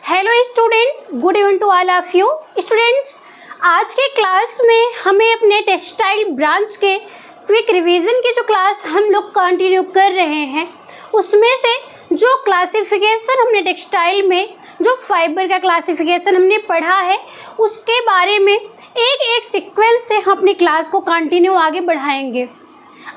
Hello student, good evening to all of you students. आज के class में हमें अपने टेक्सटाइल ब्रांच के क्विक रिवीजन की जो क्लास हम लोग कंटिन्यू कर रहे हैं, उसमें से जो क्लासिफिकेशन हमने टेक्सटाइल में जो फाइबर का क्लासिफिकेशन हमने पढ़ा है, उसके बारे में एक एक सीक्वेंस से हम अपनी क्लास को कंटिन्यू आगे बढ़ाएंगे।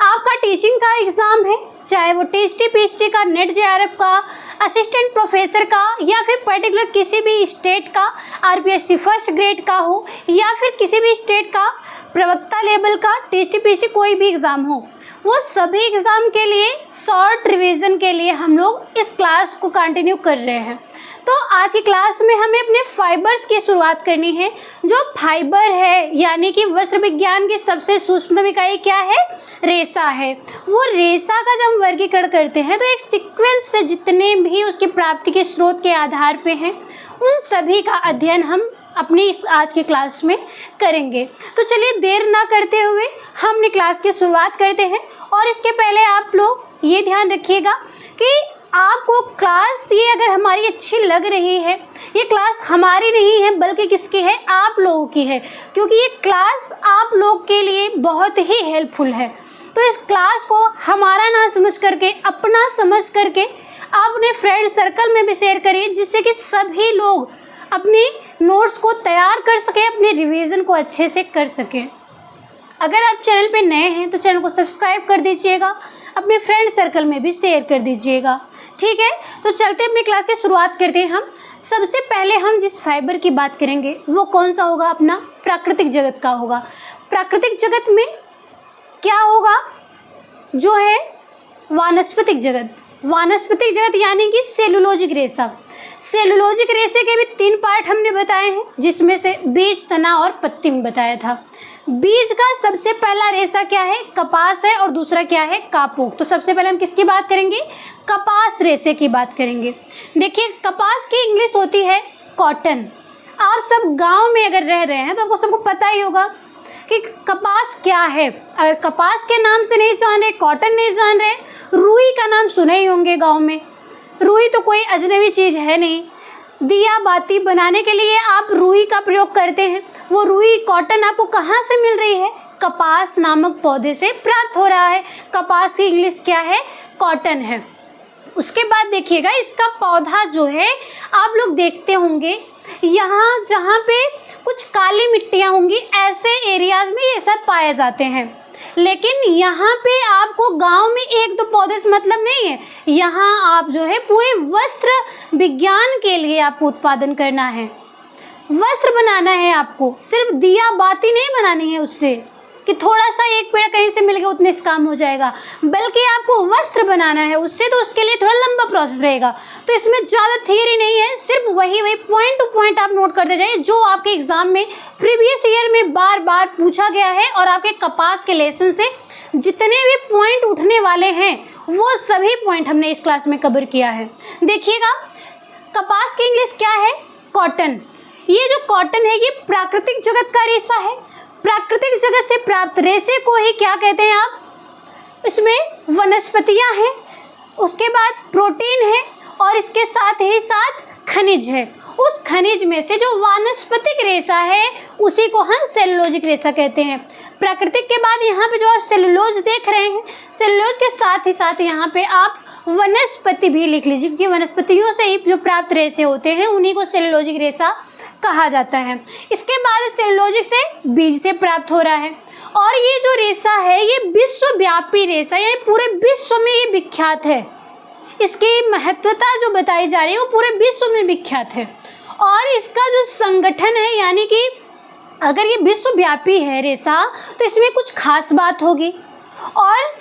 आपका टीचिंग का एग्ज़ाम है, चाहे वो टीएसटी पीएचडी का, नेट जेआरएफ का, असिस्टेंट प्रोफेसर का, या फिर पर्टिकुलर किसी भी स्टेट का आरपीएससी फर्स्ट ग्रेड का हो, या फिर किसी भी स्टेट का प्रवक्ता लेवल का टीएसटी पीएचडी कोई भी एग्ज़ाम हो, वो सभी एग्ज़ाम के लिए शॉर्ट रिवीजन के लिए हम लोग इस क्लास को कंटिन्यू कर रहे हैं। तो आज की क्लास में हमें अपने फाइबर्स की शुरुआत करनी है। जो फाइबर है यानी कि वस्त्र विज्ञान की सबसे सूक्ष्म इकाई क्या है? रेशा है। वो रेशा का जब हम वर्गीकरण करते हैं तो एक सीक्वेंस से जितने भी उसकी प्राप्ति के स्रोत के आधार पे हैं, उन सभी का अध्ययन हम अपनी इस आज की क्लास में करेंगे। तो चलिए देर ना करते हुए हम अपनी क्लास की शुरुआत करते हैं। और इसके पहले आप लोग ये ध्यान रखिएगा कि आपको क्लास ये अगर हमारी अच्छी लग रही है, ये क्लास हमारी नहीं है बल्कि किसकी है? आप लोगों की है, क्योंकि ये क्लास आप लोग के लिए बहुत ही हेल्पफुल है। तो इस क्लास को हमारा ना समझ करके, अपना समझ करके आप अपने फ्रेंड सर्कल में भी शेयर करिए, जिससे कि सभी लोग अपने नोट्स को तैयार कर सकें, अपने रिवीजन को अच्छे से कर सकें। अगर आप चैनल पे नए हैं तो चैनल को सब्सक्राइब कर दीजिएगा, अपने फ्रेंड सर्कल में भी शेयर कर दीजिएगा, ठीक है। तो चलते अपनी क्लास की शुरुआत करते हैं। हम सबसे पहले हम जिस फाइबर की बात करेंगे वो कौन सा होगा? अपना प्राकृतिक जगत का होगा। प्राकृतिक जगत में क्या होगा? जो है वानस्पतिक जगत। वानस्पतिक जगत यानी कि सेलुलोजिक रेशा। सेलुलोजिक रेशे के भी 3 पार्ट हमने बताए हैं, जिसमें से बीज, तना और पत्ती में बताया था। बीज का सबसे पहला रेशा क्या है? कपास है, और दूसरा क्या है? कापूक। तो सबसे पहले हम किसकी बात करेंगे? कपास रेशे की बात करेंगे। देखिए, कपास की इंग्लिश होती है कॉटन। आप सब गांव में अगर रह रहे हैं तो आपको सबको पता ही होगा कि कपास क्या है। अगर कपास के नाम से नहीं जान रहे, कॉटन नहीं जान रहे, रुई का नाम सुने ही होंगे गाँव में। रुई तो कोई अजनबी चीज़ है नहीं। दिया बाती बनाने के लिए आप रुई का प्रयोग करते हैं। वो रुई, कॉटन आपको कहाँ से मिल रही है? कपास नामक पौधे से प्राप्त हो रहा है। कपास की इंग्लिश क्या है? कॉटन है। उसके बाद देखिएगा, इसका पौधा जो है आप लोग देखते होंगे, यहाँ जहाँ पे कुछ काली मिट्टियाँ होंगी, ऐसे एरियाज में ये सब पाए जाते हैं। लेकिन यहाँ पे आपको गांव में 1-2 पौधे से मतलब नहीं है। यहाँ आप जो है पूरे वस्त्र विज्ञान के लिए आपको उत्पादन करना है, वस्त्र बनाना है। आपको सिर्फ दिया बाती नहीं बनानी है उससे कि थोड़ा सा एक पेड़ कहीं से मिल गया उतने से काम हो जाएगा, बल्कि आपको वस्त्र बनाना है उससे। तो उसके लिए थोड़ा लंबा प्रोसेस रहेगा। तो इसमें ज़्यादा थियरी नहीं है, सिर्फ वही पॉइंट टू पॉइंट आप नोट करते जाइए जो आपके एग्जाम में प्रीवियस ईयर में बार बार पूछा गया है। और आपके कपास के लेसन से जितने भी पॉइंट उठने वाले हैं वो सभी पॉइंट हमने इस क्लास में कवर किया है। देखिएगा, कपास की इंग्लिश क्या है? कॉटन। ये जो कॉटन है ये प्राकृतिक जगत का रेशा है। प्राकृतिक जगत से प्राप्त रेशे को ही क्या कहते हैं आप? इसमें वनस्पतियां हैं, उसके बाद प्रोटीन है, और इसके साथ ही साथ खनिज है। उस खनिज में से जो वानस्पतिक रेशा है उसी को हम सेलुलोजिक रेशा कहते हैं। प्राकृतिक के बाद यहाँ पे जो आप सेलुलोज देख रहे हैं, सेलुलोज के साथ ही साथ यहाँ पे आप वनस्पति भी लिख लीजिए, क्योंकि वनस्पतियों से ही जो प्राप्त रेशे होते हैं उन्हीं को सेलुलोजिक रेशा कहा जाता है। इसके बाद सेलुलोजिक से बीज से प्राप्त हो रहा है। और ये जो रेशा है ये विश्वव्यापी रेशा, यानी पूरे विश्व में ये विख्यात है। इसकी महत्वता जो बताई जा रही है वो पूरे विश्व में विख्यात है। और इसका जो संगठन है, यानी कि अगर ये विश्वव्यापी है रेशा, तो इसमें कुछ खास बात होगी। और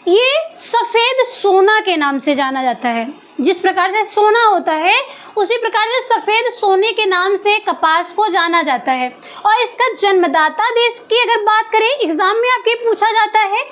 ये सफ़ेद सोना के नाम से जाना जाता है। जिस प्रकार से सोना होता है उसी प्रकार से सफ़ेद सोने के नाम से कपास को जाना जाता है। और इसका जन्मदाता देश की अगर बात करें, एग्जाम में आपके पूछा जाता है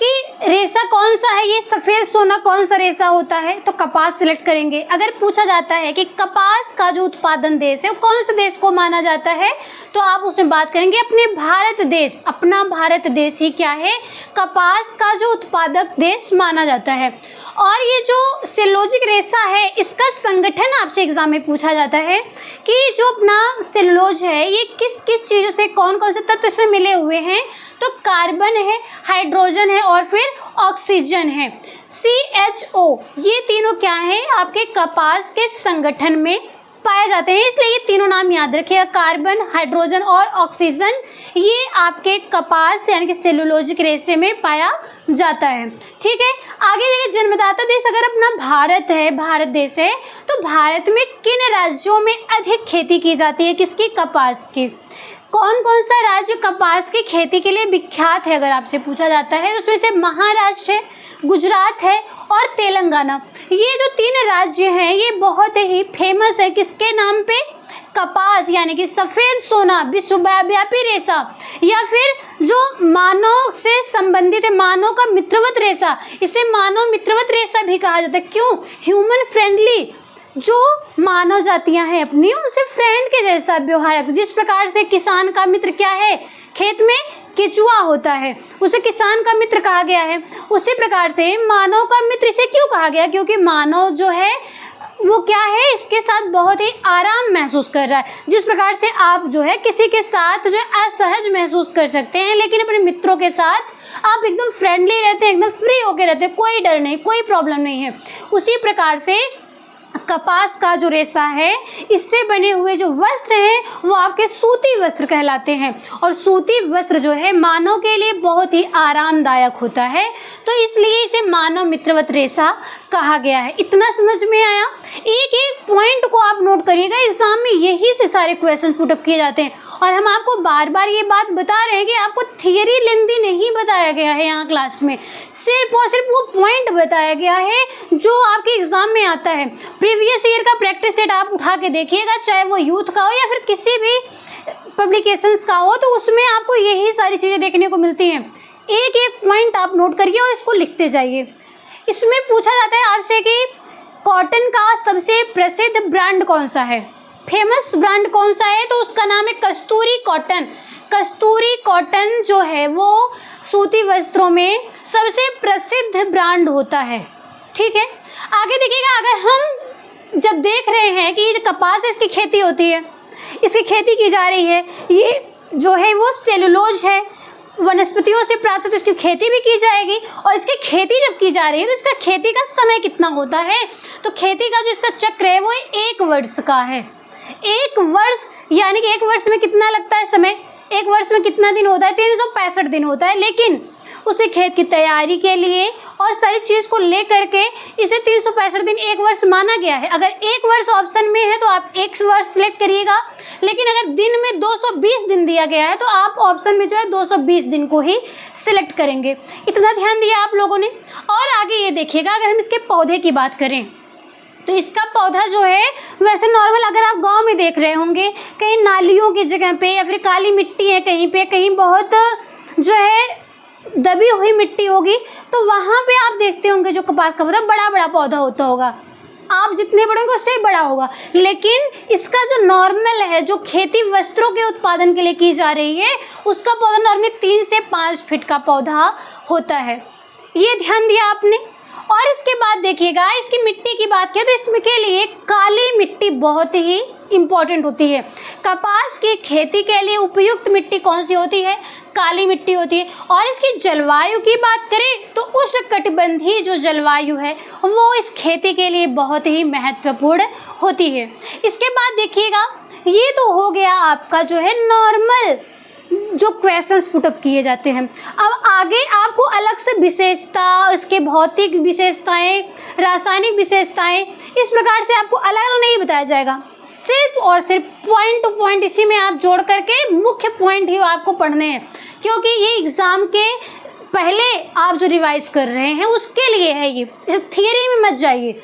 कि रेशा कौन सा है, ये सफ़ेद सोना कौन सा रेशा होता है, तो कपास सिलेक्ट करेंगे। अगर पूछा जाता है कि कपास का जो उत्पादन देश है वो कौन से देश को माना जाता है, तो आप उसमें बात करेंगे अपने भारत देश। अपना भारत देश ही क्या है, कपास का जो उत्पादक देश माना जाता है। और ये जो सेलुलोजिक रेशा है, इसका संगठन आपसे एग्जाम में पूछा जाता है कि जो अपना सेलुलोज है ये किस किस चीज़ों से, कौन कौन से तत्व से मिले हुए हैं, तो कार्बन है, हाइड्रोजन है और फिर ऑक्सीजन है। CHO ये तीनों क्या है, आपके कपास के संगठन में पाए जाते हैं, इसलिए ये तीनों नाम याद रखिएगा, कार्बन, हाइड्रोजन और ऑक्सीजन, ये आपके कपास यानी कि सेलुलोजिक रेशे में पाया जाता है। ठीक है, आगे देखिए, जन्मदाता देश अगर अपना भारत है, भारत देश है, तो भारत में किन राज्यों में अधिक खेती की जाती है, किसकी, कपास की। कौन कौन सा राज्य कपास की खेती के लिए विख्यात है, अगर आपसे पूछा जाता है, उसमें से महाराष्ट्र है, गुजरात है और तेलंगाना। ये जो 3 राज्य हैं ये बहुत ही फेमस है, किसके नाम पे, कपास यानी कि सफ़ेद सोना, विश्वव्यापी रेशा, या फिर जो मानव से संबंधित है, मानव का मित्रवत रेशा, इसे मानव मित्रवत रेशा भी कहा जाता है। क्यों, ह्यूमन फ्रेंडली, जो मानव जातियां हैं अपनी, उनसे फ्रेंड के जैसा व्यवहार है। जिस प्रकार से किसान का मित्र क्या है, खेत में केचुआ होता है, उसे किसान का मित्र कहा गया है, उसी प्रकार से मानव का मित्र इसे क्यों कहा गया, क्योंकि मानव जो है वो क्या है, इसके साथ बहुत ही आराम महसूस कर रहा है। जिस प्रकार से आप जो है किसी के साथ जो असहज महसूस कर सकते हैं, लेकिन अपने मित्रों के साथ आप एकदम फ्रेंडली रहते हैं, एकदम फ्री होकर रहते हैं, कोई डर नहीं, कोई प्रॉब्लम नहीं है। उसी प्रकार से कपास का जो रेशा है, इससे बने हुए जो वस्त्र हैं वो आपके सूती वस्त्र कहलाते हैं, और सूती वस्त्र जो है मानव के लिए बहुत ही आरामदायक होता है, तो इसलिए इसे मानव मित्रवत रेशा कहा गया है। इतना समझ में आया। एक एक पॉइंट को आप नोट करिएगा, एग्जाम में यही से सारे क्वेश्चन पुटअप किए जाते हैं, और हम आपको बार बार ये बात बता रहे हैं कि आपको थियरी लेंदी नहीं बताया गया है यहाँ क्लास में, सिर्फ और सिर्फ वो पॉइंट बताया गया है जो आपके एग्जाम में आता है। प्रीवियस ईयर का प्रैक्टिस सेट आप उठा के देखिएगा, चाहे वो यूथ का हो या फिर किसी भी पब्लिकेशंस का हो, तो उसमें आपको यही सारी चीज़ें देखने को मिलती हैं। एक एक पॉइंट आप नोट करिए और इसको लिखते जाइए। इसमें पूछा जाता है आपसे कि कॉटन का सबसे प्रसिद्ध ब्रांड कौन सा है, फेमस ब्रांड कौन सा है, तो उसका नाम है कस्तूरी कॉटन। कस्तूरी कॉटन जो है वो सूती वस्त्रों में सबसे प्रसिद्ध ब्रांड होता है। ठीक है, आगे देखिएगा, अगर हम जब देख रहे हैं कि ये कपास इसकी खेती होती है, इसकी खेती की जा रही है, ये जो है वो सेलुलोज है, वनस्पतियों से प्राप्त, तो इसकी खेती भी की जाएगी, और इसकी खेती जब की जा रही है तो इसका खेती का समय कितना होता है, तो खेती का जो इसका चक्र है वो 1 वर्ष का है। 1 वर्ष यानी कि 1 वर्ष में कितना लगता है समय, 1 वर्ष में कितना दिन होता है, 365 दिन होता है, लेकिन उसे खेत की तैयारी के लिए और सारी चीज़ को लेकर के इसे 365 दिन 1 वर्ष माना गया है। अगर 1 वर्ष ऑप्शन में है तो आप 1 वर्ष सिलेक्ट करिएगा, लेकिन अगर दिन में 220 दिन दिया गया है तो आप ऑप्शन में जो है 220 दिन को ही सिलेक्ट करेंगे। इतना ध्यान दिया आप लोगों ने। और आगे ये देखिएगा, अगर हम इसके पौधे की बात करें तो इसका पौधा जो है वैसे नॉर्मल, अगर आप गांव में देख रहे होंगे कहीं नालियों की जगह पे या फिर काली मिट्टी है कहीं पे, कहीं बहुत जो है दबी हुई मिट्टी होगी, तो वहाँ पे आप देखते होंगे जो कपास का पौधा बड़ा बड़ा पौधा होता होगा, आप जितने बड़े होंगे उससे बड़ा होगा। लेकिन इसका जो नॉर्मल है, जो खेती वस्त्रों के उत्पादन के लिए की जा रही है, उसका पौधा नॉर्मली 3 से 5 फीट का पौधा होता है। ये ध्यान दिया आपने। और इसके बाद देखिएगा, इसकी मिट्टी की बात करें तो इसके लिए काली मिट्टी बहुत ही इम्पॉर्टेंट होती है। कपास की खेती के लिए उपयुक्त मिट्टी कौन सी होती है, काली मिट्टी होती है। और इसकी जलवायु की बात करें तो उष्णकटिबंधीय जो जलवायु है वो इस खेती के लिए बहुत ही महत्वपूर्ण होती है। इसके बाद देखिएगा, ये तो हो गया आपका जो है नॉर्मल जो क्वेश्चंस पुटअप किए जाते हैं। अब आगे आपको अलग से विशेषता, इसके भौतिक विशेषताएं, रासायनिक विशेषताएं, इस प्रकार से आपको अलग अलग नहीं बताया जाएगा, सिर्फ और सिर्फ पॉइंट टू पॉइंट इसी में आप जोड़ करके मुख्य पॉइंट ही आपको पढ़ने हैं, क्योंकि ये एग्ज़ाम के पहले आप जो रिवाइज कर रहे हैं उसके लिए है। ये थियरी में मत जाइए।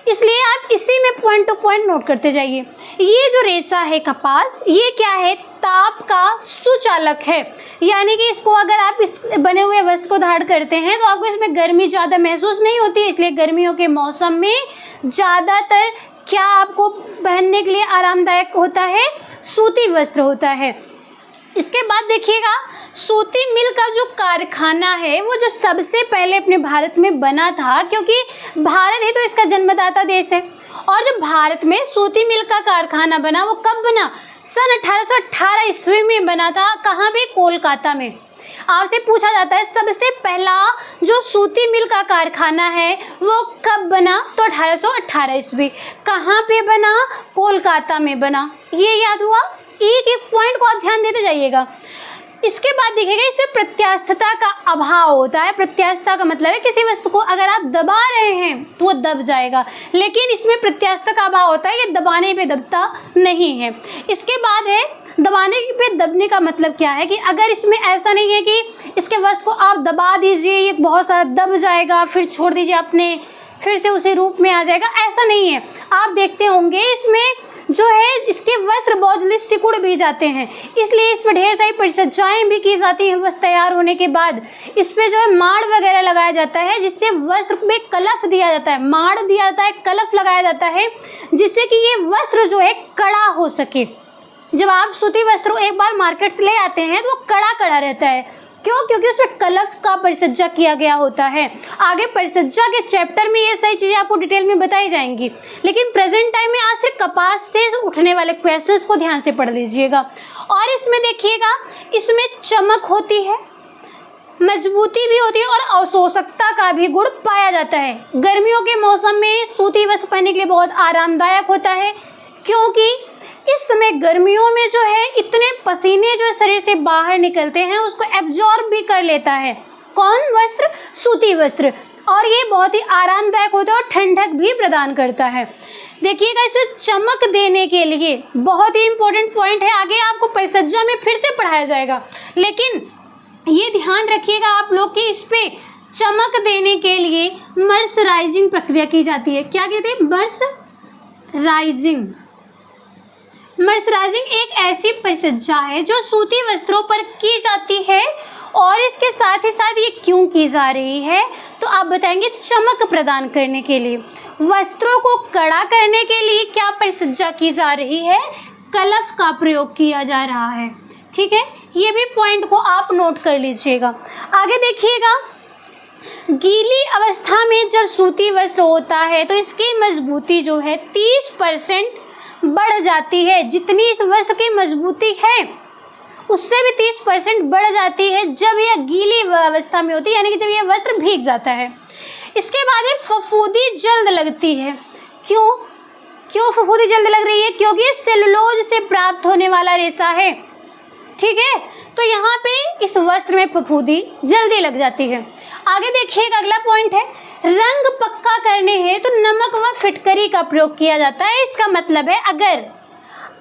इसलिए आप इसी में पॉइंट टू पॉइंट नोट करते जाइए। ये जो रेशा है कपास, ये क्या है, ताप का सुचालक है, यानी कि इसको अगर आप इस बने हुए वस्त्र को धारण करते हैं तो आपको इसमें गर्मी ज़्यादा महसूस नहीं होती है। इसलिए गर्मियों के मौसम में ज़्यादातर क्या आपको पहनने के लिए आरामदायक होता है, सूती वस्त्र होता है। इसके बाद देखिएगा, सूती मिल का जो कारखाना है वो जो सबसे पहले अपने भारत में बना था, क्योंकि भारत ही तो इसका जन्मदाता देश है। और जब भारत में सूती मिल का कारखाना बना, वो कब बना, सन 1818 ईस्वी में बना था। कहाँ पे, कोलकाता में। आपसे पूछा जाता है सबसे पहला जो सूती मिल का कारखाना है वो कब बना, तो 1818 ईस्वी। कहाँ पे बना, कोलकाता में बना। ये याद हुआ। एक एक पॉइंट को आप ध्यान देते जाइएगा। इसके बाद देखिएगा, इसमें प्रत्यास्थता का अभाव होता है। प्रत्यास्थता का मतलब है किसी वस्तु को अगर आप दबा रहे हैं तो वो दब जाएगा, लेकिन इसमें प्रत्यास्थता का अभाव होता है, ये दबाने पे दबता नहीं है। इसके बाद है, दबाने पे दबने का मतलब क्या है कि अगर इसमें ऐसा नहीं है कि इसके वस्तु को आप दबा दीजिए, ये बहुत सारा दब जाएगा, फिर छोड़ दीजिए, अपने फिर से उसी रूप में आ जाएगा, ऐसा नहीं है। आप देखते होंगे इसमें जो है इसके वस्त्र बहुत जल्दी सिकुड़ भी जाते हैं, इसलिए इस पर ढेर सारी परिचर्चाएँ भी की जाती हैं। वस्त्र तैयार होने के बाद इस पर जो है माड़ वगैरह लगाया जाता है, जिससे वस्त्र में कलफ दिया जाता है, माड़ दिया जाता है, कलफ लगाया जाता है, जिससे कि ये वस्त्र जो है कड़ा हो सके। जब आप सूती वस्त्र एक बार मार्केट से ले आते हैं तो वो कड़ा कड़ा रहता है। क्यों, क्योंकि उसमें कलफ का परिसज्जा किया गया होता है। आगे परिसज्जा के चैप्टर में ये सारी चीज़ें आपको डिटेल में बताई जाएंगी, लेकिन प्रेजेंट टाइम में आज से कपास से उठने वाले क्वेश्चंस को ध्यान से पढ़ लीजिएगा। और इसमें देखिएगा, इसमें चमक होती है, मजबूती भी होती है और अवशोषकता का भी गुण पाया जाता है। गर्मियों के मौसम में सूती वस्त्र पहनने के लिए बहुत आरामदायक होता है, क्योंकि इस समय गर्मियों में जो है इतने पसीने जो शरीर से बाहर निकलते हैं उसको एब्जॉर्ब भी कर लेता है। कौन वस्त्र, सूती वस्त्र। और ये बहुत ही आरामदायक होता है और ठंडक भी प्रदान करता है। देखिएगा, इसे चमक देने के लिए बहुत ही इंपॉर्टेंट पॉइंट है, आगे आपको परिसज्जा में फिर से पढ़ाया जाएगा, लेकिन ये ध्यान रखिएगा आप लोग कि इस पे चमक देने के लिए मर्सराइजिंग प्रक्रिया की जाती है। क्या कहते हैं, मर्सराइजिंग। मर्सराइजिंग एक ऐसी परिचर्या है जो सूती वस्त्रों पर की जाती है, और इसके साथ ही साथ ये क्यों की जा रही है, तो आप बताएंगे चमक प्रदान करने के लिए। वस्त्रों को कड़ा करने के लिए क्या परिचर्या की जा रही है, कलफ का प्रयोग किया जा रहा है। ठीक है, ये भी पॉइंट को आप नोट कर लीजिएगा। आगे देखिएगा, गीली अवस्था में जब सूती वस्त्र होता है तो इसकी मजबूती जो है 30% बढ़ जाती है। जितनी इस वस्त्र की मजबूती है उससे भी 30% बढ़ जाती है जब यह गीली अवस्था में होती है, यानी कि जब यह वस्त्र भीग जाता है। इसके बाद ये फफूंदी जल्द लगती है। क्यों फफूंदी जल्द लग रही है, क्योंकि ये सेलुलोज से प्राप्त होने वाला रेशा है। ठीक है, तो यहाँ पे इस वस्त्र में फफूंदी जल्दी लग जाती है। आगे देखिएगा, अगला पॉइंट है, रंग पक्का करने हेतु तो नमक व फिटकरी का प्रयोग किया जाता है। इसका मतलब है, अगर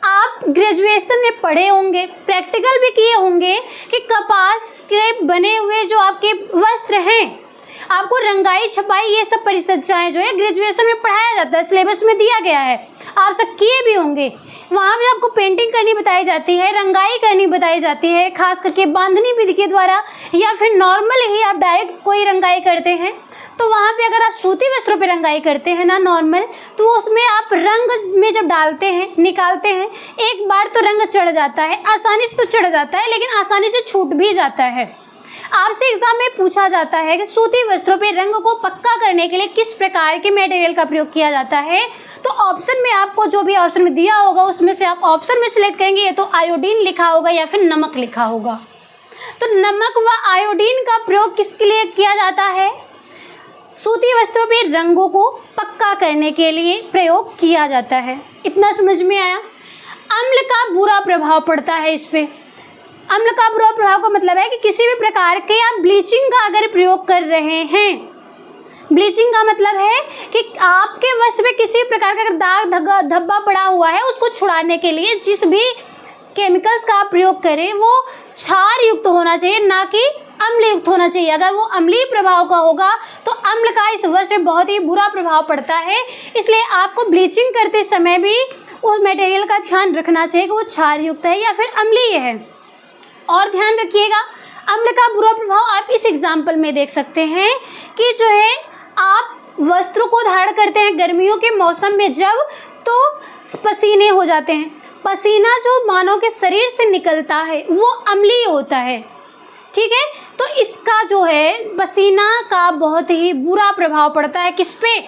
आप ग्रेजुएशन में पढ़े होंगे, प्रैक्टिकल भी किए होंगे कि कपास के बने हुए जो आपके वस्त्र हैं, आपको रंगाई छपाई ये सब परिचर्चाएं जो है ग्रेजुएशन में पढ़ाया जाता है, सिलेबस में दिया गया है, आप सब किए भी होंगे। वहाँ भी आपको पेंटिंग करनी बताई जाती है, रंगाई करनी बताई जाती है, खास करके बांधनी विधि के द्वारा, या फिर नॉर्मल ही आप डायरेक्ट कोई रंगाई करते हैं। तो वहाँ पे अगर आप सूती वस्त्रों पे रंगाई करते हैं ना नॉर्मल, तो उसमें आप रंग में जब डालते हैं, निकालते हैं, एक बार तो रंग चढ़ जाता है, आसानी से तो चढ़ जाता है, लेकिन आसानी से छूट भी जाता है। आपसे एग्जाम में पूछा जाता है कि सूती वस्त्रों पे रंग को पक्का करने के लिए किस प्रकार के मटेरियल का प्रयोग किया जाता है, तो ऑप्शन में आपको जो भी ऑप्शन में दिया होगा उसमें से आप ऑप्शन में सिलेक्ट करेंगे, या तो आयोडीन लिखा होगा या फिर नमक लिखा होगा। तो नमक व आयोडीन का प्रयोग किसके लिए किया जाता है, सूती वस्त्रों पे रंगों को पक्का करने के लिए प्रयोग किया जाता है। इतना समझ में आया। अम्ल का बुरा प्रभाव पड़ता है इस पे। अम्ल का बुरा प्रभाव का मतलब है कि किसी भी प्रकार के आप ब्लीचिंग का अगर प्रयोग कर रहे हैं, ब्लीचिंग का मतलब है कि आपके वस्त्र पे किसी प्रकार का दाग धब्बा पड़ा हुआ है, उसको छुड़ाने के लिए जिस भी केमिकल्स का आप प्रयोग करें वो क्षार युक्त होना चाहिए, ना कि अम्लयुक्त होना चाहिए। अगर वो अम्लीय प्रभाव का होगा तो अम्ल का इस वस्त्र में बहुत ही बुरा प्रभाव पड़ता है। इसलिए आपको ब्लीचिंग करते समय भी उस मटेरियल का ध्यान रखना चाहिए कि वो क्षारयुक्त है या फिर अम्लीय है। और ध्यान रखिएगा, अम्ल का बुरा प्रभाव आप इस एग्जाम्पल में देख सकते हैं कि जो है आप वस्त्रों को धारण करते हैं गर्मियों के मौसम में जब, तो पसीने हो जाते हैं। पसीना जो मानव के शरीर से निकलता है वो अम्लीय होता है, ठीक है। तो इसका जो है पसीना का बहुत ही बुरा प्रभाव पड़ता है किस पे,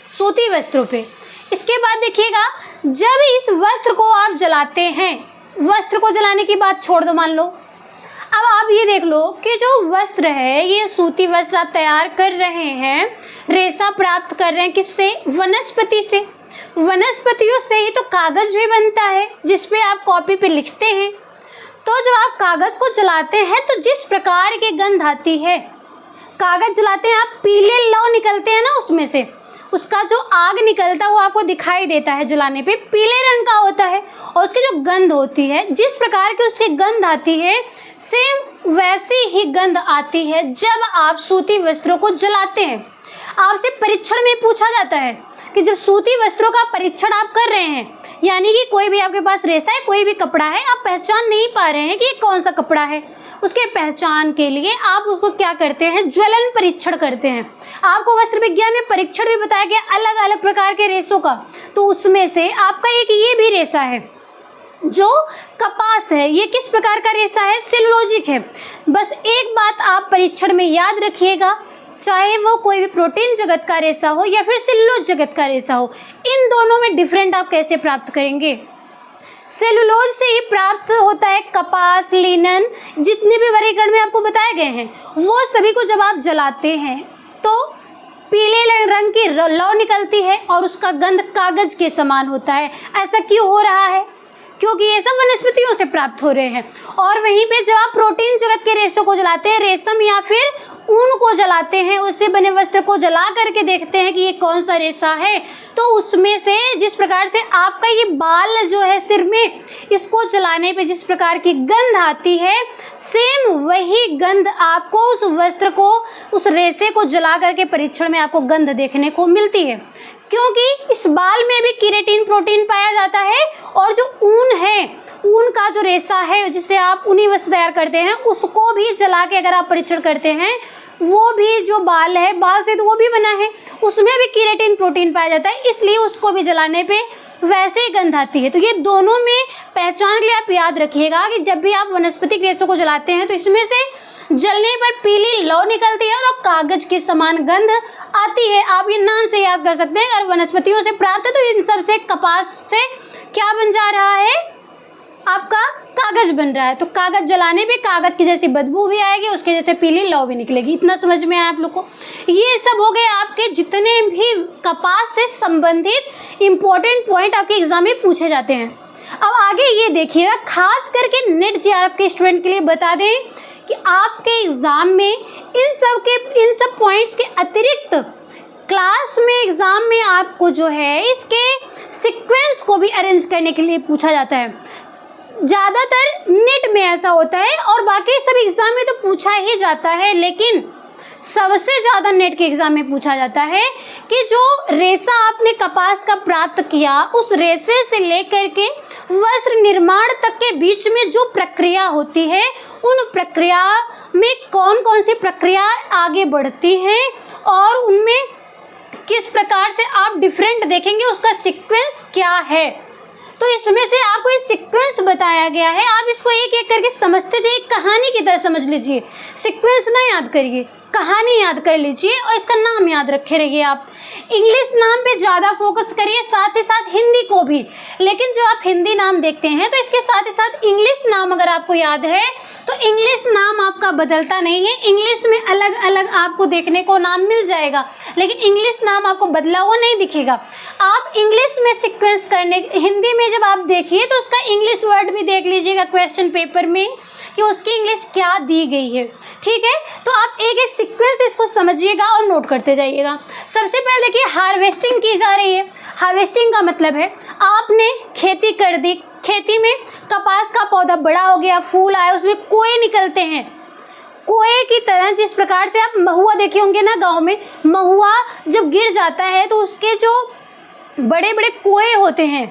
सूती वस्त्रों पे। इसके बाद देखिएगा, जब इस वस्त्र को आप जलाते हैं, वस्त्र को जलाने की बात छोड़ दो मान लो, अब आप ये देख लो कि जो वस्त्र है, ये सूती वस्त्र आप तैयार कर रहे हैं, रेशा प्राप्त कर रहे हैं किससे, वनस्पति से। वनस्पतियों से ही तो कागज भी बनता है जिसपे आप कॉपी पे लिखते हैं। तो जब आप कागज को जलाते हैं तो जिस प्रकार की गंध आती है, कागज जलाते हैं आप, पीले लौ निकलते हैं ना उसमें से, उसका जो आग निकलता है वो आपको दिखाई देता है, जलाने पे पीले रंग का होता है। और उसकी जो गंध होती है, जिस प्रकार की उसकी गंध आती है, सेम वैसी ही गंध आती है जब आप सूती वस्त्रों को जलाते हैं। आपसे परीक्षण में पूछा जाता है कि जब सूती वस्त्रों का परीक्षण आप कर रहे हैं, यानी कि कोई भी आपके पास रेशा है, कोई भी कपड़ा है, आप पहचान नहीं पा रहे हैं कि ये कौन सा कपड़ा है, उसके पहचान के लिए आप उसको क्या करते हैं, ज्वलन परीक्षण करते हैं। आपको वस्त्र विज्ञान में परीक्षण भी बताया गया अलग अलग प्रकार के रेशों का, तो उसमें से आपका एक ये भी रेशा है जो कपास है। ये किस प्रकार का रेशा है, सेलुलोजिक है। बस एक बात आप परीक्षण में याद रखिएगा, चाहे वो कोई भी प्रोटीन जगत का रेशा हो या फिर सेलुलोज जगत का रेशा हो, इन दोनों में डिफरेंट आप कैसे प्राप्त करेंगे। सेलुलोज से ही प्राप्त होता है कपास, लिनन, जितने भी वर्गीकरण में आपको बताए गए हैं, वो सभी को जब आप जलाते हैं तो पीले रंग की लौ निकलती है और उसका गंध कागज के समान होता है। ऐसा क्यों हो रहा है, क्योंकि ये सब वनस्पतियों से प्राप्त हो रहे हैं। और वहीं पे जब आप प्रोटीन जगत के रेशों को जलाते हैं, रेशम या फिर ऊन को जलाते हैं, उससे बने वस्त्र को जला करके देखते हैं कि ये कौन सा रेशा है, तो उसमें से जिस प्रकार से आपका ये बाल जो है सिर में, इसको जलाने पे जिस प्रकार की गंध आती है, सेम वही गंध आपको उस वस्त्र को, उस रेशे को जला करके परीक्षण में आपको गंध देखने को मिलती है। क्योंकि इस बाल में भी केराटिन प्रोटीन पाया जाता है, और जो ऊन है, ऊन का जो रेशा है जिससे आप ऊनी वस्त्र तैयार करते हैं, उसको भी जला के अगर आप परीक्षण करते हैं, वो भी जो बाल है, बाल से तो वो भी बना है, उसमें भी केराटिन प्रोटीन पाया जाता है, इसलिए उसको भी जलाने पे वैसे ही गंध आती है। तो ये दोनों में पहचान के लिए आप याद रखिएगा कि जब भी आप वनस्पतिक रेशों को जलाते हैं तो इसमें से जलने पर पीली लौ निकलती है और कागज के समान गंध आती है। आप ये नाम से याद कर सकते हैं। अगर वनस्पतियों से प्राप्त है तो इन सब से, कपास से क्या बन जा रहा है, आपका कागज बन रहा है। तो कागज जलाने पे कागज की जैसी बदबू भी आएगी, उसके जैसे पीली लौ भी निकलेगी। इतना समझ में आया आप लोग को। ये सब हो गए आपके जितने भी कपास से संबंधित इम्पोर्टेंट पॉइंट आपके एग्जाम में पूछे जाते हैं। अब आगे ये देखिएगा, खास करके नेट जेआरएफ के स्टूडेंट के लिए बता दें कि आपके एग्ज़ाम में इन सब पॉइंट्स के अतिरिक्त क्लास में, एग्ज़ाम में आपको जो है इसके सीक्वेंस को भी अरेंज करने के लिए पूछा जाता है। ज़्यादातर नेट में ऐसा होता है और बाकी सब एग्ज़ाम में तो पूछा ही जाता है, लेकिन सबसे ज़्यादा नेट के एग्ज़ाम में पूछा जाता है कि जो रेशा आपने कपास का प्राप्त किया, उस रेशे से लेकर के वस्त्र निर्माण तक के बीच में जो प्रक्रिया होती है, उन प्रक्रिया में कौन कौन सी प्रक्रिया आगे बढ़ती हैं और उनमें किस प्रकार से आप डिफरेंट देखेंगे, उसका सीक्वेंस क्या है। तो इसमें से आपको ये सीक्वेंस बताया गया है, आप इसको एक एक करके समझते जाइए, कहानी की तरह समझ लीजिए। सीक्वेंस ना याद करिए, कहानी याद कर लीजिए और इसका नाम याद रखे रहिए। आप इंग्लिश नाम पे ज़्यादा फोकस करिए, साथ ही साथ हिंदी को भी। लेकिन जो आप हिंदी नाम देखते हैं तो इसके साथ ही साथ इंग्लिश नाम अगर आपको याद है तो इंग्लिश नाम आपका बदलता नहीं है। इंग्लिश में अलग अलग आपको देखने को नाम मिल जाएगा, लेकिन इंग्लिश नाम आपको बदला हुआ नहीं दिखेगा। आप इंग्लिश में सीक्वेंस करने, हिंदी में जब आप देखिए तो उसका इंग्लिश वर्ड भी देख लीजिएगा क्वेश्चन पेपर में कि उसकी इंग्लिश क्या दी गई है। ठीक है, तो आप एक एक सीक्वेंस इसको समझिएगा और नोट करते जाइएगा। सबसे पहले देखिए, हार्वेस्टिंग की जा रही है। हार्वेस्टिंग का मतलब है आपने खेती कर दी, खेती में कपास का पौधा बड़ा हो गया, फूल आया, उसमें कोए निकलते हैं। कोए की तरह, जिस प्रकार से आप महुआ देखे होंगे ना गांव में, महुआ जब गिर जाता है तो उसके जो बड़े बड़े कोए होते हैं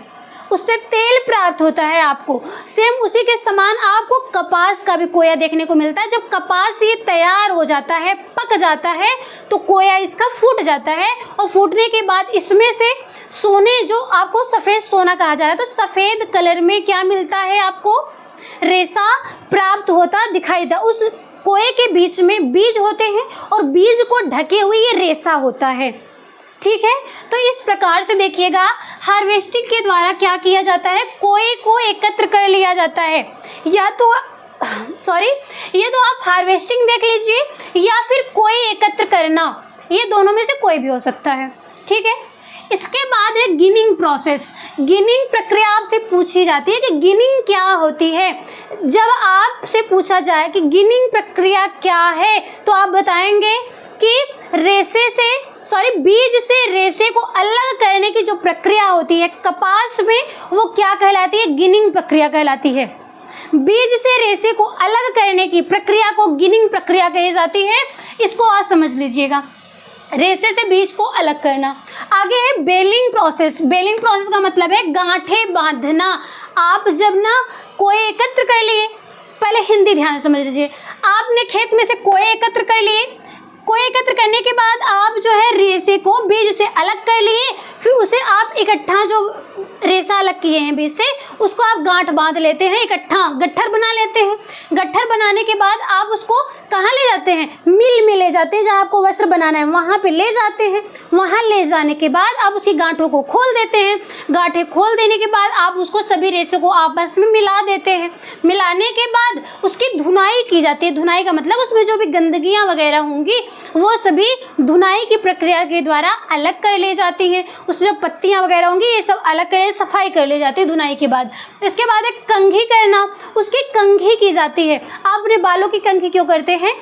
उससे तेल प्राप्त होता है आपको। सेम उसी के समान आपको कपास का भी कोया देखने को मिलता है। जब कपास ये तैयार हो जाता है, पक जाता है, तो कोया इसका फूट जाता है और फूटने के बाद इसमें से सोने, जो आपको सफ़ेद सोना कहा जा रहा है, तो सफ़ेद कलर में क्या मिलता है आपको, रेशा प्राप्त होता दिखाई देता। उस कोए के बीच में बीज होते हैं और बीज को ढके हुए ये रेशा होता है। ठीक है, तो इस प्रकार से देखिएगा हार्वेस्टिंग के द्वारा क्या किया जाता है, कोए को एकत्र कर लिया जाता है। या तो ये तो आप हार्वेस्टिंग देख लीजिए या फिर कोए एकत्र करना, ये दोनों में से कोई भी हो सकता है। ठीक है, इसके बाद है गिनिंग प्रोसेस। गिनिंग प्रक्रिया आपसे पूछी जाती है कि गिनिंग क्या होती है। जब आपसे पूछा जाए कि गिनिंग प्रक्रिया क्या है, तो आप बताएंगे कि बीज से रेशे को अलग करने की जो प्रक्रिया होती है कपास में, वो क्या कहलाती है, गिनिंग प्रक्रिया कहलाती है। बीज से रेशे को अलग करने की प्रक्रिया को गिनिंग प्रक्रिया कही जाती है। इसको आप समझ लीजिएगा, रेशे से बीज को अलग करना। आगे है बेलिंग प्रोसेस। बेलिंग प्रोसेस का मतलब है गांठें बांधना। आप जब ना कोए एकत्र कर लिए, पहले हिंदी ध्यान समझ लीजिए, आपने खेत में से कोए एकत्र कर लिए, कोए एकत्र करने के बाद आप जो है रेशे को बीज से अलग कर लिए, फिर उसे आप इकट्ठा, जो रेशा अलग किए हैं बीज से, उसको आप गांठ बांध लेते हैं, इकट्ठा गट्ठर बना लेते हैं। गट्ठर बनाने के बाद आप उसको कहाँ ले जाते हैं, मिल में ले जाते हैं, जहाँ आपको वस्त्र बनाना है वहाँ पे ले जाते हैं। वहाँ ले जाने के बाद आप उसकी गांठों को खोल देते हैं। गांठें खोल देने के बाद आप उसको सभी रेशों को आपस में मिला देते हैं। मिलाने के बाद उसकी धुनाई की जाती है। धुनाई का मतलब उसमें जो भी गंदगियाँ वगैरह होंगी वो सभी धुनाई की प्रक्रिया के द्वारा अलग कर ले जाती हैं। उससे जो पत्तियाँ वगैरह होंगी ये सब अलग कर, सफाई कर ली जाती है धुनाई के बाद। इसके बाद एक कंघी करना, उसकी कंघी की जाती है। आप अपने बालों की कंघी क्यों करते हैं,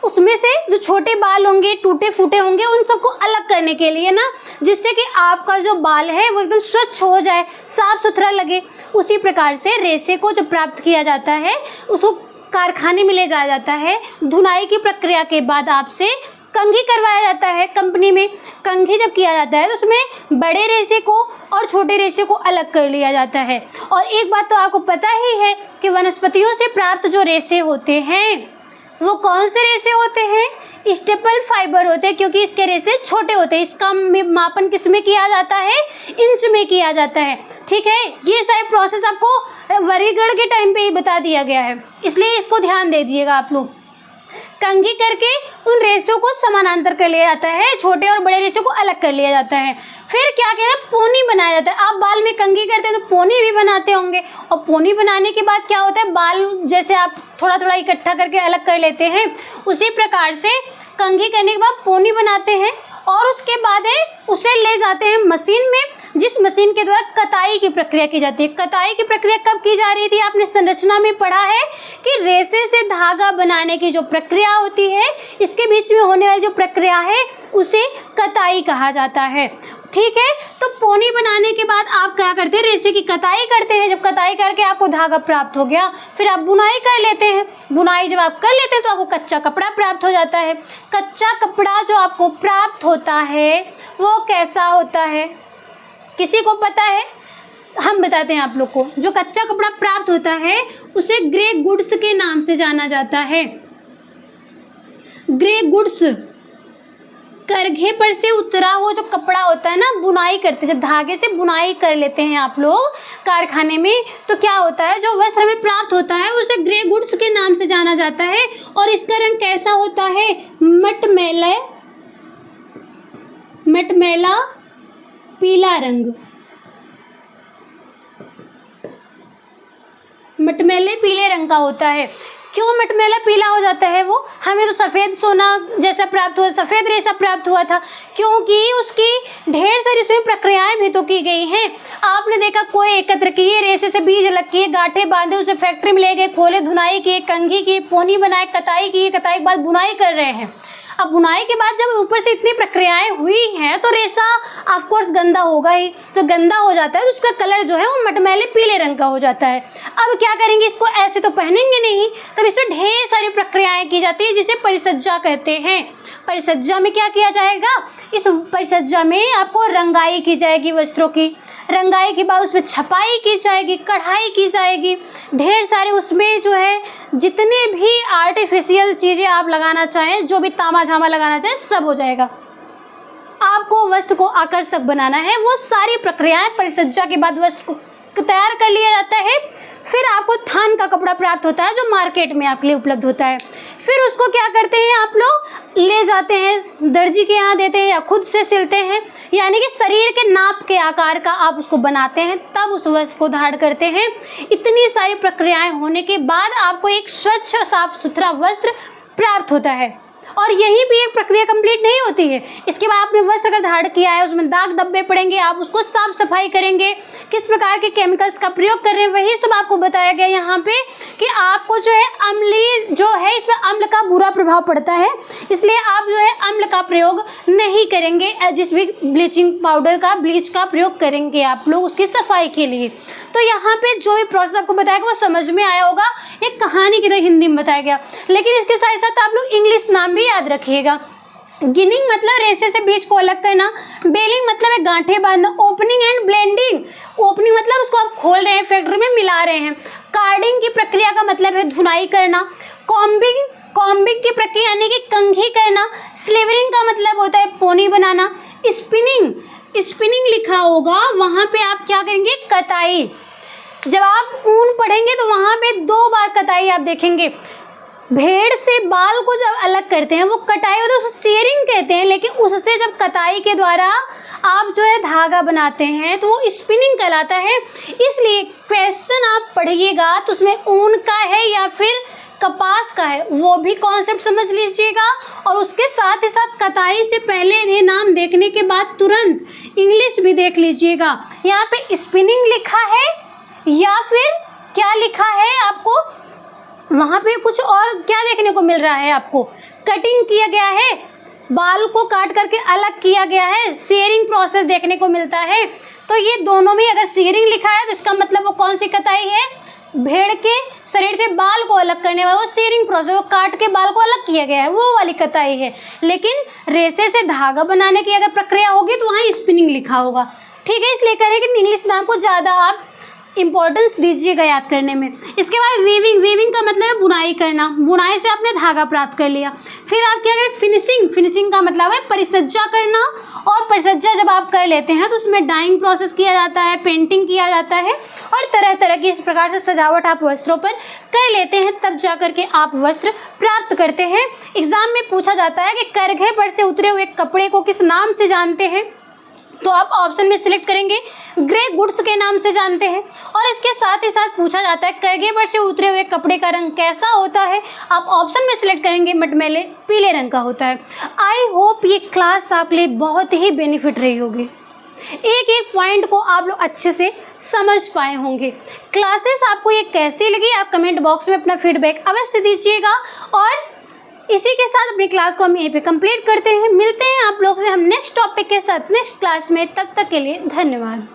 उसमें से जो छोटे बाल होंगे, टूटे फूटे होंगे, उन सबको अलग करने के लिए ना, जिससे कि आपका जो बाल है वो एकदम स्वच्छ हो जाए, साफ सुथरा लगे। उसी प्रकार से रेशे को जो प्राप्त किया जाता है उसको कारखाने में ले जाया जाता है। धुनाई की प्रक्रिया के बाद आपसे कंघी करवाया जाता है कंपनी में। कंघी जब किया जाता है तो उसमें बड़े रेशे को और छोटे रेशे को अलग कर लिया जाता है। और एक बात तो आपको पता ही है कि वनस्पतियों से प्राप्त जो रेशे होते हैं वो कौन से रेशे होते हैं, स्टेपल फाइबर होते हैं, क्योंकि इसके रेशे छोटे होते हैं। इसका मापन किस में किया जाता है, इंच में किया जाता है। ठीक है, ये सारे प्रोसेस आपको वर्गीकरण के टाइम पे ही बता दिया गया है, इसलिए इसको ध्यान दे दीजिएगा आप लोग। कंघी करके उन रेशों को समानांतर कर लिया जाता है, छोटे और बड़े रेशों को अलग कर लिया जाता है। फिर क्या कहते हैं, पोनी बनाया जाता है। आप बाल में कंघी करते हैं तो पोनी भी बनाते होंगे, और पोनी बनाने के बाद क्या होता है, बाल जैसे आप थोड़ा थोड़ा इकट्ठा करके अलग कर लेते हैं, उसी प्रकार से कंघी करने के बाद पोनी बनाते हैं। और उसके बाद उसे ले जाते हैं मशीन में, जिस मशीन के द्वारा कताई की प्रक्रिया की जाती है। कताई की प्रक्रिया कब की जा रही थी, आपने संरचना में पढ़ा है कि रेशे से धागा बनाने की जो प्रक्रिया होती है, इसके बीच में होने वाली जो प्रक्रिया है उसे कताई कहा जाता है। ठीक है, तो पोनी बनाने के बाद आप क्या करते हैं, रेशे की कताई करते हैं। जब कताई करके आपको धागा प्राप्त हो गया, फिर आप बुनाई कर लेते हैं। बुनाई जब आप कर लेते हैं तो आपको कच्चा कपड़ा प्राप्त हो जाता है। कच्चा कपड़ा जो आपको प्राप्त होता है वो कैसा होता है, किसी को पता है? हम बताते हैं आप लोग को। जो कच्चा कपड़ा प्राप्त होता है उसे ग्रे गुड्स के नाम से जाना जाता है। ग्रे गुड्स, करघे पर से उतरा हुआ जो कपड़ा होता है ना, बुनाई करते हैं, जब धागे से बुनाई कर लेते हैं आप लोग कारखाने में, तो क्या होता है, जो वस्त्र में प्राप्त होता है उसे ग्रे गुड्स के नाम से जाना जाता है। और इसका रंग कैसा होता है, मटमैला पीला रंग, मटमैले पीले रंग का होता है। क्यों मटमैला पीला हो जाता है वो, हमें तो सफ़ेद सोना जैसा प्राप्त हुआ, सफ़ेद रेशा प्राप्त हुआ था, क्योंकि उसकी ढेर सारी इसमें प्रक्रियाएं भी तो की गई हैं। आपने देखा कोई एकत्र किए, रेशे से बीज अलग किए, गांठें बांधे, उसे फैक्ट्री में ले गए, खोले, धुनाई किए, कंघी की, पोनी बनाए, कताई की, कताई के बाद बुनाई कर रहे हैं। अब बुनाई के बाद जब ऊपर से इतनी प्रक्रियाएं हुई हैं तो रेशा ऑफ कोर्स गंदा होगा ही, तो गंदा हो जाता है तो उसका कलर जो है वो मटमैले पीले रंग का हो जाता है। अब क्या करेंगे, इसको ऐसे तो पहनेंगे नहीं, तब इसमें ढेर सारी प्रक्रियाएं की जाती है जिसे परिसज्जा कहते हैं। परिसज्जा में क्या किया जाएगा, इस परिसज्जा में आपको रंगाई की जाएगी वस्त्रों की, रंगाई के बाद उसमें छपाई की जाएगी, कढ़ाई की जाएगी, ढेर सारे उसमें जो है जितने भी आर्टिफिशियल चीज़ें आप लगाना चाहें, जो भी तामा झामा लगाना चाहें सब हो जाएगा। आपको वस्त्र को आकर्षक बनाना है, वो सारी प्रक्रियाएं परिसज्जा के बाद वस्त्र को तैयार कर लिया जाता है। फिर आपको थान का कपड़ा प्राप्त होता है जो मार्केट में आपके लिए उपलब्ध होता है। फिर उसको क्या करते हैं, आप लोग ले जाते हैं दर्जी के यहाँ देते हैं या खुद से सिलते हैं, यानी कि शरीर के नाप के आकार का आप उसको बनाते हैं, तब उस वस्त्र को धारण करते हैं। इतनी सारी प्रक्रियाएं होने के बाद आपको एक स्वच्छ साफ सुथरा वस्त्र प्राप्त होता है। और यही भी एक प्रक्रिया कंप्लीट नहीं होती है, इसके बाद आपने वस्त्र अगर धारण किया है उसमें दाग धब्बे पड़ेंगे, आप उसको साफ सफाई करेंगे, किस प्रकार के केमिकल्स का प्रयोग कर रहे हैं वही सब आपको बताया गया यहाँ पे कि आपको जो है अम्लीय जो है इसमें अम्ल का बुरा प्रभाव पड़ता है, इसलिए आप जो है अम्ल का प्रयोग नहीं करेंगे। जिस भी ब्लीचिंग पाउडर का ब्लीच का प्रयोग करेंगे आप लोग उसकी सफाई के लिए। तो यहाँ पे जो भी प्रोसेस आपको बताया गया वो समझ में आया होगा, एक कहानी की तरह हिंदी में बताया गया, लेकिन इसके साथ साथ आप लोग इंग्लिश नाम भी याद रखिएगा। गिनिंग मतलब रेशे से बीज को अलग करना, बेलिंग मतलब है गांठें बांधना, ओपनिंग एंड ब्लेंडिंग, ओपनिंग मतलब उसको आप खोल रहे हैं, फैक्ट्री में मिला रहे हैं, कार्डिंग की प्रक्रिया का मतलब है धुनाई करना, कॉम्बिंग की प्रक्रिया यानी कि कंघी करना, स्लीवरिंग का मतलब होता है पोनी बनाना, स्पिनिंग लिखा होगा वहाँ पे आप क्या करेंगे, कताई। जब आप ऊन पढ़ेंगे तो वहाँ पे 2 बार कताई आप देखेंगे। भेड़ से बाल को जब अलग करते हैं वो कटाई होती है, उसको शेयरिंग कहते हैं, लेकिन उससे जब कताई के द्वारा आप जो है धागा बनाते हैं तो वो स्पिनिंग कहलाता है। इसलिए क्वेश्चन आप पढ़िएगा तो उसमें ऊन का है या फिर कपास का है वो भी कॉन्सेप्ट समझ लीजिएगा, और उसके साथ ही साथ कताई से पहले ये नाम देखने के बाद तुरंत इंग्लिश भी देख लीजिएगा। यहाँ पे स्पिनिंग लिखा है या फिर क्या लिखा है आपको, वहाँ पे कुछ और क्या देखने को मिल रहा है आपको, कटिंग किया गया है, बाल को काट करके अलग किया गया है, शेयरिंग प्रोसेस देखने को मिलता है। तो ये दोनों में अगर शेयरिंग लिखा है तो इसका मतलब वो कौन सी कताई है, भेड़ के शरीर से बाल को अलग करने वाला वो शेयरिंग प्रोसेस, वो काट के बाल को अलग किया गया है वो वाली कताई है। लेकिन रेशे से धागा बनाने की अगर प्रक्रिया होगी तो वहाँ स्पिनिंग लिखा होगा, ठीक है। इसलिए करें कि इंग्लिश नाम को ज़्यादा आप इंपॉर्टेंस दीजिएगा याद करने में। इसके बाद वीविंग का मतलब है बुनाई करना, बुनाई से आपने धागा प्राप्त कर लिया। फिर आप क्या करें, फिनिशिंग का मतलब है परिसज्जा करना, और परिसज्जा जब आप कर लेते हैं तो उसमें डाइंग प्रोसेस किया जाता है, पेंटिंग किया जाता है, और तरह तरह की इस प्रकार से सजावट आप वस्त्रों पर कर लेते हैं, तब जा करके आप वस्त्र प्राप्त करते हैं। एग्जाम में पूछा जाता है कि करघे पर से उतरे हुए कपड़े को किस नाम से जानते हैं, तो आप ऑप्शन में सिलेक्ट करेंगे ग्रे गुड्स के नाम से जानते हैं। और इसके साथ ही साथ पूछा जाता है करघे पर से उतरे हुए कपड़े का रंग कैसा होता है, आप ऑप्शन में सिलेक्ट करेंगे मटमैले पीले रंग का होता है। आई होप ये क्लास आपके लिए बहुत ही बेनिफिट रही होगी, एक एक पॉइंट को आप लोग अच्छे से समझ पाए होंगे। क्लासेस आपको ये कैसी लगी आप कमेंट बॉक्स में अपना फीडबैक अवश्य दीजिएगा, और इसी के साथ अपनी क्लास को हम यहीं पे कंप्लीट करते हैं। मिलते हैं आप लोग से हम नेक्स्ट टॉपिक के साथ नेक्स्ट क्लास में, तब तक के लिए धन्यवाद।